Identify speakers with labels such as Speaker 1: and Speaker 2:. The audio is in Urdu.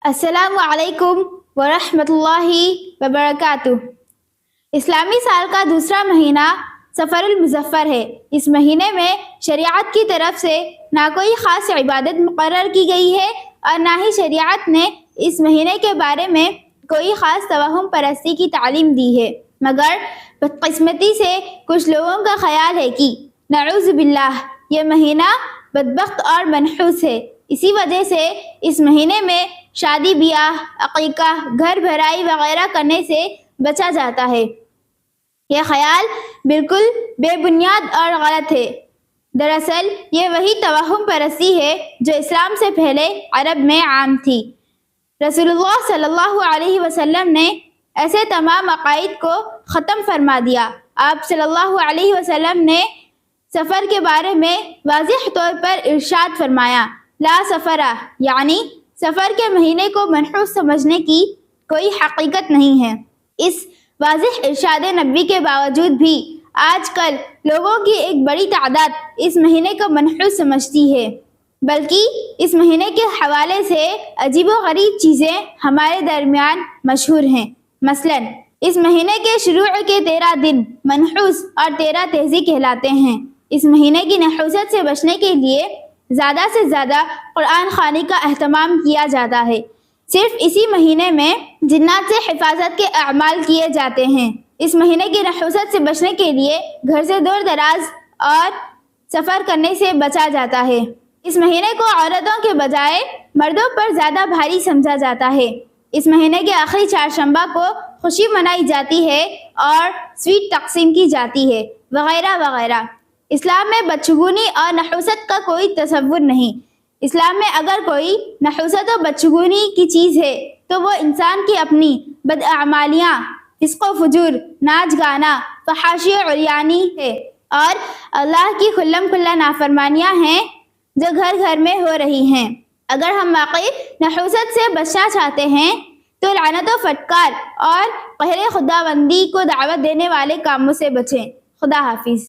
Speaker 1: السلام علیکم ورحمۃ اللہ وبرکاتہ۔ اسلامی سال کا دوسرا مہینہ سفر المظفر ہے۔ اس مہینے میں شریعت کی طرف سے نہ کوئی خاص عبادت مقرر کی گئی ہے اور نہ ہی شریعت نے اس مہینے کے بارے میں کوئی خاص توہم پرستی کی تعلیم دی ہے، مگر بدقسمتی سے کچھ لوگوں کا خیال ہے کہ نعوذ باللہ یہ مہینہ بدبخت اور منحوس ہے، اسی وجہ سے اس مہینے میں شادی بیاہ، عقیقہ، گھر بھرائی وغیرہ کرنے سے بچا جاتا ہے۔ یہ خیال بالکل بے بنیاد اور غلط ہے۔ دراصل یہ وہی توہم پرستی ہے جو اسلام سے پہلے عرب میں عام تھی۔ رسول اللہ صلی اللہ علیہ وسلم نے ایسے تمام عقائد کو ختم فرما دیا۔ آپ صلی اللہ علیہ وسلم نے سفر کے بارے میں واضح طور پر ارشاد فرمایا، لا سفرہ، یعنی سفر کے مہینے کو منحوس سمجھنے کی کوئی حقیقت نہیں ہے۔ اس واضح ارشاد نبوی کے باوجود بھی آج کل لوگوں کی ایک بڑی تعداد اس مہینے کو منحوس سمجھتی ہے، بلکہ اس مہینے کے حوالے سے عجیب و غریب چیزیں ہمارے درمیان مشہور ہیں۔ مثلاً اس مہینے کے شروع کے 13 دن منحوس اور 13 تیزی کہلاتے ہیں۔ اس مہینے کی نحوست سے بچنے کے لیے زیادہ سے زیادہ قرآن خوانی کا اہتمام کیا جاتا ہے۔ صرف اسی مہینے میں جنات سے حفاظت کے اعمال کیے جاتے ہیں۔ اس مہینے کی نحوست سے بچنے کے لیے گھر سے دور دراز اور سفر کرنے سے بچا جاتا ہے۔ اس مہینے کو عورتوں کے بجائے مردوں پر زیادہ بھاری سمجھا جاتا ہے۔ اس مہینے کے آخری چہارشنبہ کو خوشی منائی جاتی ہے اور سویٹ تقسیم کی جاتی ہے، وغیرہ وغیرہ۔ اسلام میں بدشگونی اور نحوست کا کوئی تصور نہیں۔ اسلام میں اگر کوئی نحوست و بدشگونی کی چیز ہے تو وہ انسان کی اپنی بداعمالیاں، فسق و فجور، ناچ گانا، فحاشی و عریانی ہے، اور اللہ کی کھلم کھلا نافرمانیاں ہیں جو گھر گھر میں ہو رہی ہیں۔ اگر ہم واقعی نحوست سے بچنا چاہتے ہیں تو لعنت و فٹکار اور قہر خداوندی کو دعوت دینے والے کاموں سے بچیں۔ خدا حافظ۔